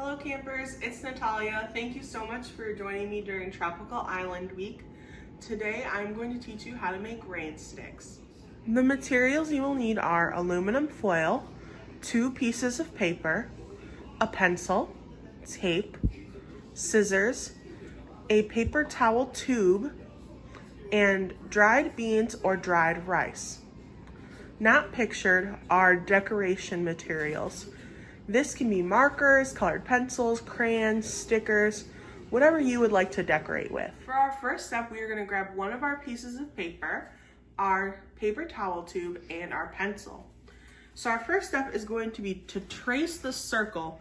Hello campers, it's Natalia. Thank you so much for joining me during Tropical Island Week. Today I'm going to teach you how to make rain sticks. The materials you will need are aluminum foil, 2 pieces of paper, a pencil, tape, scissors, a paper towel tube, and dried beans or dried rice. Not pictured are decoration materials. This can be markers, colored pencils, crayons, stickers, whatever you would like to decorate with. For our first step, we are going to grab one of our pieces of paper, our paper towel tube, and our pencil. So our first step is going to be to trace the circle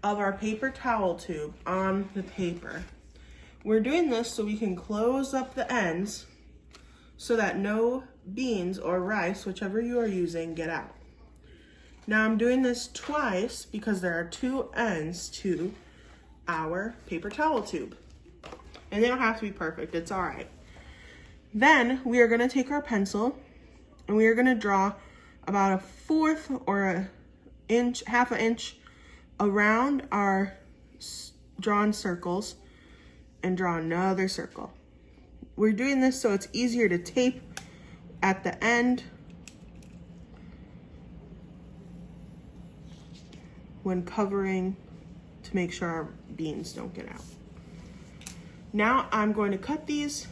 of our paper towel tube on the paper. We're doing this so we can close up the ends so that no beans or rice, whichever you are using, get out. Now I'm doing this twice because there are 2 ends to our paper towel tube. And they don't have to be perfect, it's all right. Then we are gonna take our pencil and we are gonna draw about 1/4 or half an inch around our drawn circles and draw another circle. We're doing this so it's easier to tape at the end when covering to make sure our beans don't get out. Now I'm going to cut these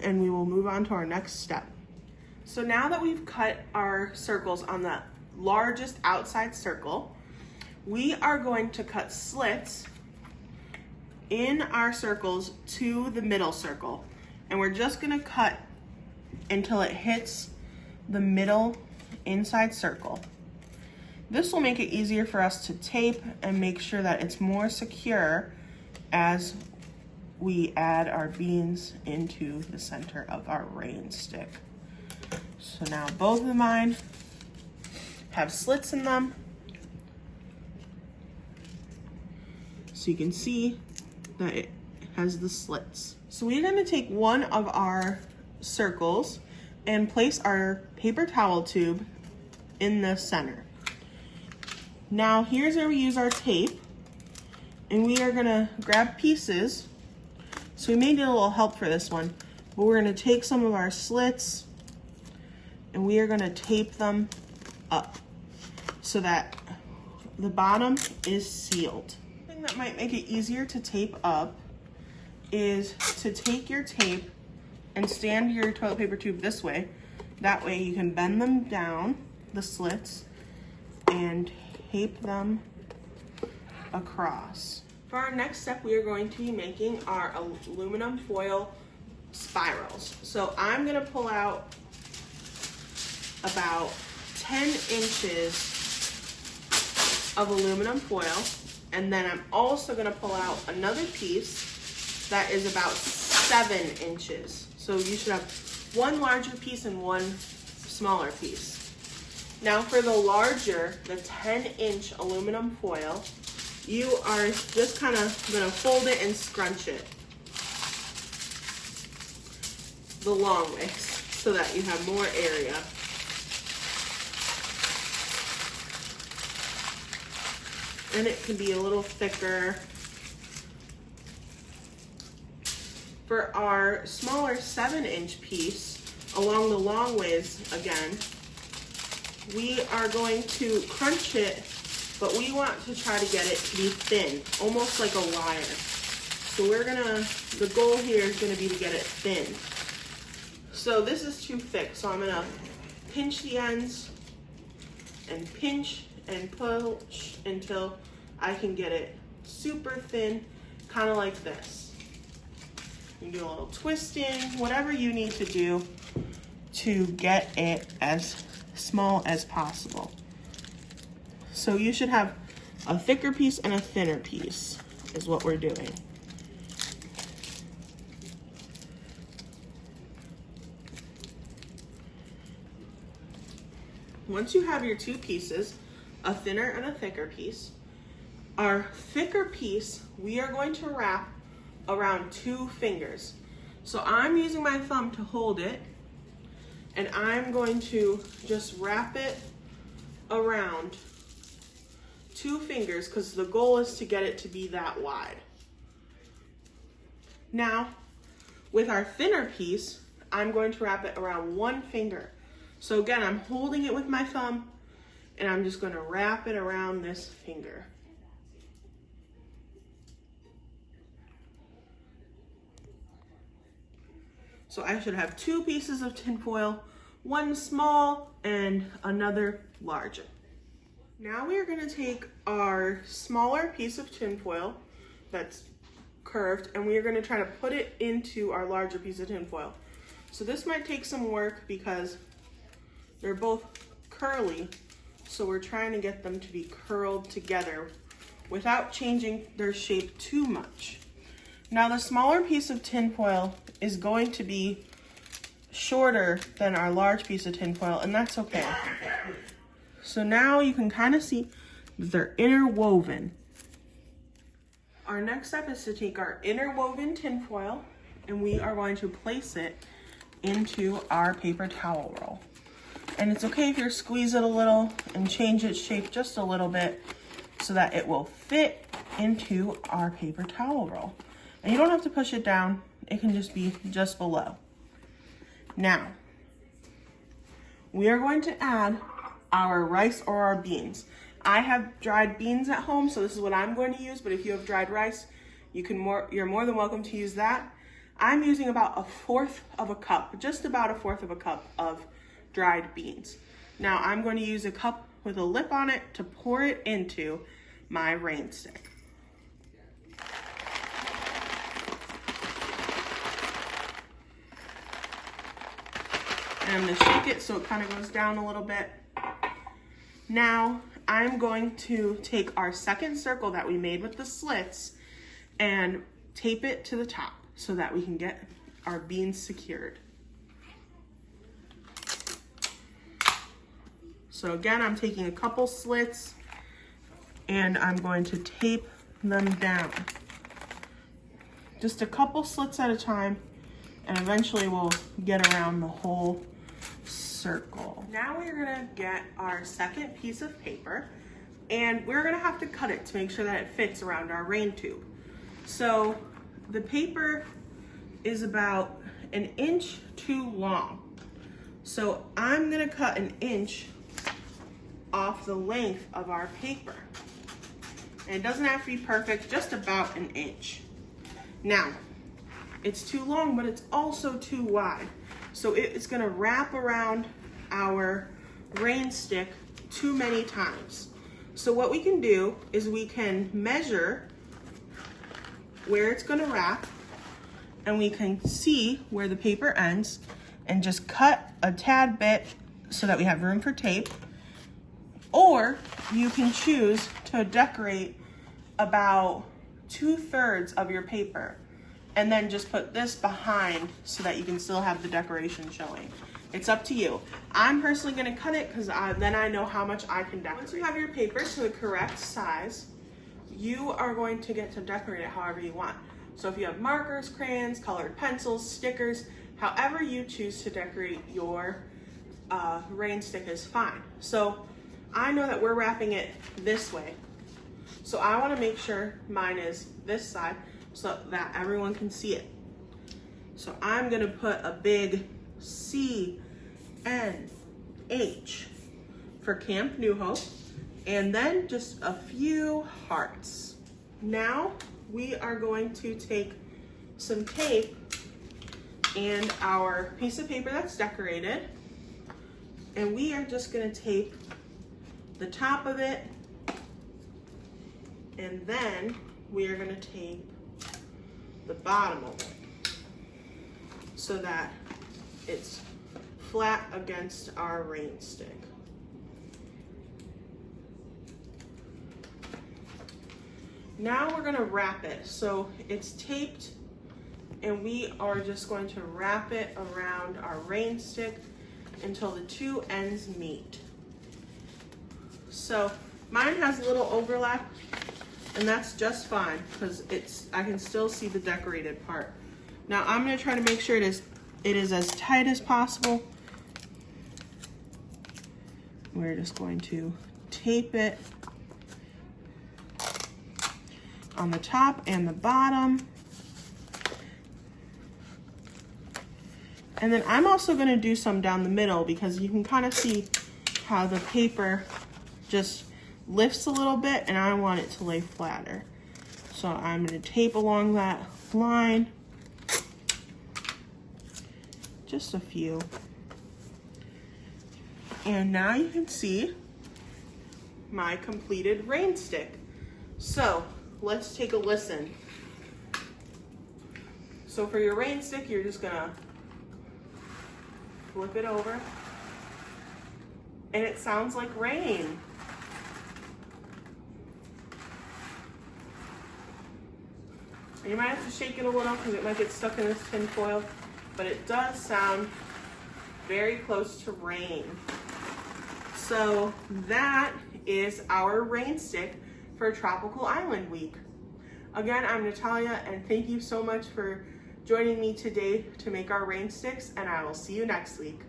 and we will move on to our next step. So now that we've cut our circles on the largest outside circle, we are going to cut slits in our circles to the middle circle. And we're just gonna cut until it hits the middle inside circle. This will make it easier for us to tape and make sure that it's more secure as we add our beans into the center of our rain stick. So now both of mine have slits in them. So you can see that it has the slits. So we're gonna take one of our circles and place our paper towel tube in the center. Now here's where we use our tape, and we are gonna grab pieces. So we may need a little help for this one, but we're gonna take some of our slits and we are gonna tape them up so that the bottom is sealed. The thing that might make it easier to tape up is to take your tape and stand your toilet paper tube this way. That way you can bend them down, the slits, and tape them across. For our next step, we are going to be making our aluminum foil spirals. So I'm gonna pull out about 10 inches of aluminum foil, and then I'm also gonna pull out another piece that is about 7 inches. So you should have 1 larger piece and 1 smaller piece. Now for the larger, the 10-inch aluminum foil, you are just kind of gonna fold it and scrunch it the long way so that you have more area. And it can be a little thicker. For our smaller 7-inch piece, along the long ways again, we are going to crunch it, but we want to try to get it to be thin, almost like a wire. So the goal here is gonna be to get it thin. So this is too thick, so I'm gonna pinch the ends and pinch and push until I can get it super thin, kind of like this. You can do a little twisting, whatever you need to do to get it as small as possible. So you should have a thicker piece and a thinner piece is what we're doing. Once you have your 2 pieces, a thinner and a thicker piece, our thicker piece we are going to wrap around 2 fingers. So I'm using my thumb to hold it, and I'm going to just wrap it around 2 2 fingers because the goal is to get it to be that wide. Now, with our thinner piece, I'm going to wrap it around 1 finger. So again, I'm holding it with my thumb and I'm just going to wrap it around this finger. So I should have 2 pieces of tin foil, one small and another larger. Now we are going to take our smaller piece of tin foil that's curved and we are going to try to put it into our larger piece of tin foil. So this might take some work because they're both curly, so we're trying to get them to be curled together without changing their shape too much. Now the smaller piece of tin foil is going to be shorter than our large piece of tin foil, and that's okay. So now you can kind of see that they're interwoven. Our next step is to take our interwoven tin foil and we are going to place it into our paper towel roll. And it's okay if you squeeze it a little and change its shape just a little bit so that it will fit into our paper towel roll. And you don't have to push it down, it can just be just below. Now, we are going to add our rice or our beans. I have dried beans at home, so this is what I'm going to use, but if you have dried rice, you're more than welcome to use that. I'm using about 1/4 of a cup, just about 1/4 of a cup of dried beans. Now I'm going to use a cup with a lip on it to pour it into my rain stick. And I'm going to shake it so it kind of goes down a little bit. Now I'm going to take our second circle that we made with the slits and tape it to the top so that we can get our beans secured. So again, I'm taking a couple slits and I'm going to tape them down. Just a couple slits at a time, and eventually we'll get around the whole circle. Now we're gonna get our second piece of paper and we're gonna have to cut it to make sure that it fits around our rain tube. So the paper is about 1 inch too long. So I'm gonna cut 1 inch off the length of our paper. And it doesn't have to be perfect, just about 1 inch. Now, it's too long, but it's also too wide. So it's gonna wrap around our rain stick too many times. So what we can do is we can measure where it's gonna wrap and we can see where the paper ends and just cut a tad bit so that we have room for tape. Or you can choose to decorate about 2/3 of your paper and then just put this behind so that you can still have the decoration showing. It's up to you. I'm personally gonna cut it because then I know how much I can decorate. Once you have your paper to the correct size, you are going to get to decorate it however you want. So if you have markers, crayons, colored pencils, stickers, however you choose to decorate your rain stick is fine. So I know that we're wrapping it this way. So I wanna make sure mine is this side so that everyone can see it. So I'm gonna put a big CNH for Camp New Hope, and then just a few hearts. Now we are going to take some tape and our piece of paper that's decorated, and we are just gonna tape the top of it, and then we are gonna tape the bottom of it so that it's flat against our rain stick. Now we're gonna wrap it. So it's taped and we are just going to wrap it around our rain stick until the 2 ends meet. So mine has a little overlap, and that's just fine because I can still see the decorated part. Now I'm gonna try to make sure it is as tight as possible. We're just going to tape it on the top and the bottom. And then I'm also going to do some down the middle because you can kind of see how the paper just lifts a little bit and I want it to lay flatter. So I'm going to tape along that line, just a few. And now you can see my completed rain stick. So let's take a listen. So for your rain stick, you're just gonna flip it over and it sounds like rain. And you might have to shake it a little because it might get stuck in this tin foil, but it does sound very close to rain. So that is our rain stick for Tropical Island Week. Again, I'm Natalia, and thank you so much for joining me today to make our rain sticks, and I will see you next week.